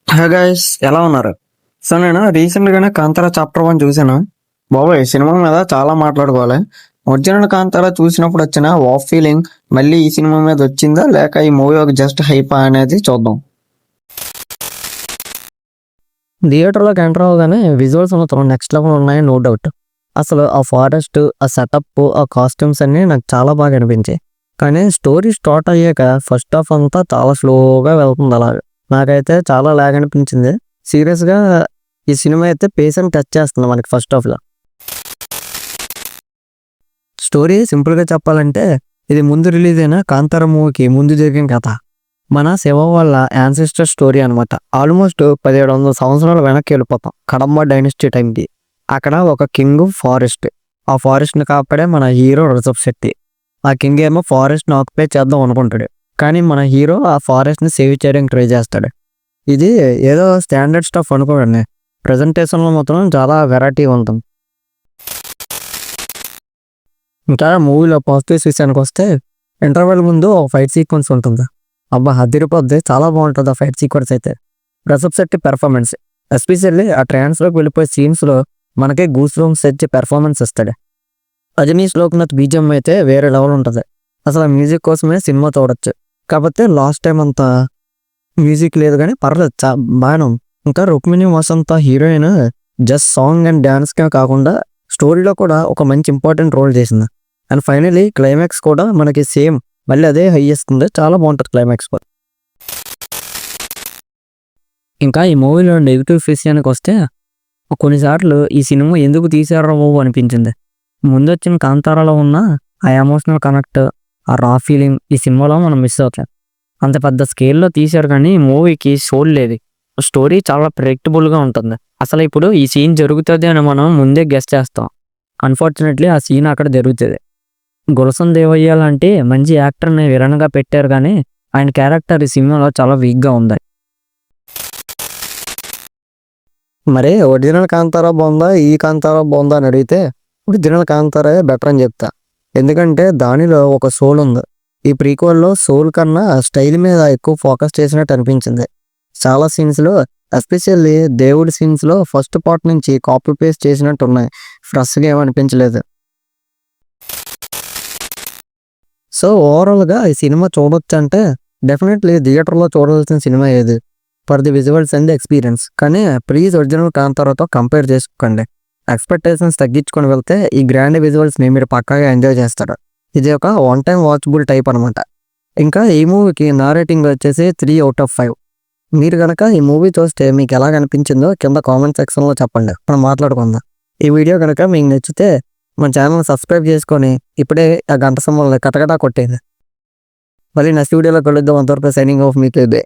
Hi guys, ఎలా ఉన్నారు? So నేను రీసెంట్గానే కాంతారా చాప్టర్ 1 చూశాను. బాబోయ్, సినిమా మీద చాలా మాట్లాడుకోవాలి. ఒరిజినల్ కాంతారా చూసినప్పుడు వచ్చిన వావ్ ఫీలింగ్ మళ్ళీ ఈ సినిమా మీద వచ్చిందా, లేక ఈ మూవీ ఒక జస్ట్ హైపా అనేది చూద్దాం. థియేటర్లోకి ఎంటర్ అవగానే విజువల్స్ మాత్రం నెక్స్ట్ లెవెల్ ఉన్నాయి, నో డౌట్. అసలు ఆ ఫారెస్ట్, ఆ సెటప్, ఆ కాస్ట్యూమ్స్ అన్నీ నాకు చాలా బాగా అనిపించాయి. కానీ స్టోరీ స్టార్ట్ అయ్యాక ఫస్ట్ హాఫ్ అంతా చాలా స్లోగా వెళ్తుంది. అలాగే నాకైతే చాలా లాగ్ అనిపించింది. సీరియస్గా ఈ సినిమా అయితే పేసెంట్ టచ్ చేస్తుంది మనకి ఫస్ట్ హాఫ్లో. స్టోరీ సింపుల్గా చెప్పాలంటే ఇది ముందు రిలీజ్ అయిన కాంతార మూవీకి ముందు జరిగిన కథ. మన శివ వాళ్ళ యాన్సిస్టర్ స్టోరీ అనమాట. ఆల్మోస్ట్ 1700 సంవత్సరాలు వెనక్కి వెళ్ళిపోతాం, కడంబ డైనస్టీ టైంకి. అక్కడ ఒక కింగ్ ఫారెస్ట్, ఆ ఫారెస్ట్ని కాపాడే మన హీరో రిషబ్ శెట్టి. ఆ కింగ్ ఏమో ఫారెస్ట్ని ఆక్యుపై చేద్దాం అనుకుంటాడు, కానీ మన హీరో ఆ ఫారెస్ట్ని సేవ్ చేయడానికి ట్రై చేస్తాడు. ఇది ఏదో స్టాండర్డ్ స్టఫ్ అనుకోండి, ప్రజెంటేషన్లో మాత్రం చాలా వెరైటీ ఉంటుంది. ఇంకా మూవీలో పాజిటివ్స్ విషయానికి వస్తే ఇంటర్వెల్ ముందు ఒక ఫైట్ సీక్వెన్స్ ఉంటుంది. అబ్బా అదిరిపోద్ది, చాలా బాగుంటుంది ఆ ఫైట్ సీక్వెన్స్ అయితే. రిషబ్ శెట్టి పెర్ఫార్మెన్స్, ఎస్పెషల్లీ ఆ ట్రాన్స్లోకి వెళ్ళిపోయే సీన్స్లో మనకి గూస్ బంప్స్ తెచ్చి పెర్ఫార్మెన్స్ ఇస్తాడు. అజనీష్ లోక్నాథ్ బీజిఎం అయితే వేరే లెవెల్ ఉంటుంది. అసలు ఆ మ్యూజిక్ కోసమే సినిమా చూడొచ్చు. కాకపోతే లాస్ట్ టైం అంత మ్యూజిక్ లేదు, కానీ పర్లేదు, బాగానే ఉంది. ఇంకా రుక్మిణి వసంత హీరోయిన్ జస్ట్ సాంగ్ అండ్ డ్యాన్స్కే కాకుండా స్టోరీలో కూడా ఒక మంచి ఇంపార్టెంట్ రోల్ చేసింది. అండ్ ఫైనలీ క్లైమాక్స్ కూడా మనకి సేమ్ మళ్ళీ అదే హై చేస్తుంది, చాలా బాగుంటుంది క్లైమాక్స్ కూడా. ఇంకా ఈ మూవీలో నెగిటివ్ విషయానికి వస్తే కొన్నిసార్లు ఈ సినిమా ఎందుకు తీసారో అనిపించింది. ముందు వచ్చిన కాంతారాలో ఉన్న ఆ ఎమోషనల్ కనెక్ట్, ఆ రా ఫీలింగ్ ఈ సినిమాలో మనం మిస్ అవుతాం. అంత పెద్ద స్కేల్లో తీశారు, కానీ మూవీకి సోల్ లేదు. స్టోరీ చాలా ప్రెడిక్టబుల్గా ఉంటుంది. అసలు ఇప్పుడు ఈ సీన్ జరుగుతుంది అని మనం ముందే గెస్ చేస్తాం. అన్ఫార్చునేట్లీ ఆ సీన్ అక్కడ జరుగుతుంది. గులసం దేవయ్య లాంటి మంచి యాక్టర్ని విలన్గా పెట్టారు, కానీ ఆయన క్యారెక్టర్ ఈ సినిమాలో చాలా వీక్గా ఉంది. మరి ఒరిజినల్ కాంతారా బాగుందా, ఈ కాంతారా బాగుందా అని అడిగితే ఒరిజినల్ కాంతారా బెటర్ అని చెప్తా. ఎందుకంటే దానిలో ఒక సోల్ ఉంది. ఈ ప్రీక్వెల్లో సోల్ కన్నా స్టైల్ మీద ఎక్కువ ఫోకస్ చేసినట్టు అనిపించింది. చాలా సీన్స్లో, ఎస్పెషల్లీ దేవుడి సీన్స్లో ఫస్ట్ పార్ట్ నుంచి కాపీ పేస్ట్ చేసినట్టు ఉన్నాయి, ఫ్రెష్గా ఏమనిపించలేదు. సో ఓవరాల్గా ఈ సినిమా చూడొచ్చు అంటే డెఫినెట్లీ థియేటర్లో చూడాల్సిన సినిమా ఏది, for the visuals and the experience. కానీ ప్లీజ్ ఒరిజినల్ కాంతారాతో కంపేర్ చేసుకోండి. ఎక్స్పెక్టేషన్స్ తగ్గించుకొని వెళ్తే ఈ గ్రాండ్ విజువల్స్ని మీరు పక్కాగా ఎంజాయ్ చేస్తారు. ఇది ఒక వన్ టైం వాచబుల్ టైప్ అనమాట. ఇంకా ఈ మూవీకి నా రేటింగ్ వచ్చేసి 3/5. మీరు కనుక ఈ మూవీ చూస్తే మీకు ఎలా అనిపించిందో కింద కామెంట్ సెక్షన్లో చెప్పండి, మనం మాట్లాడుకుందాం. ఈ వీడియో కనుక మీకు నచ్చితే మన ఛానల్ సబ్స్క్రైబ్ చేసుకొని ఇప్పుడే ఆ గంట సింబల్ కటకటా కొట్టేది. మళ్ళీ నెక్స్ట్ వీడియోలో కలుద్దాం. అంతవరకు సైనింగ్ ఆఫ్, మీకు ఇదే.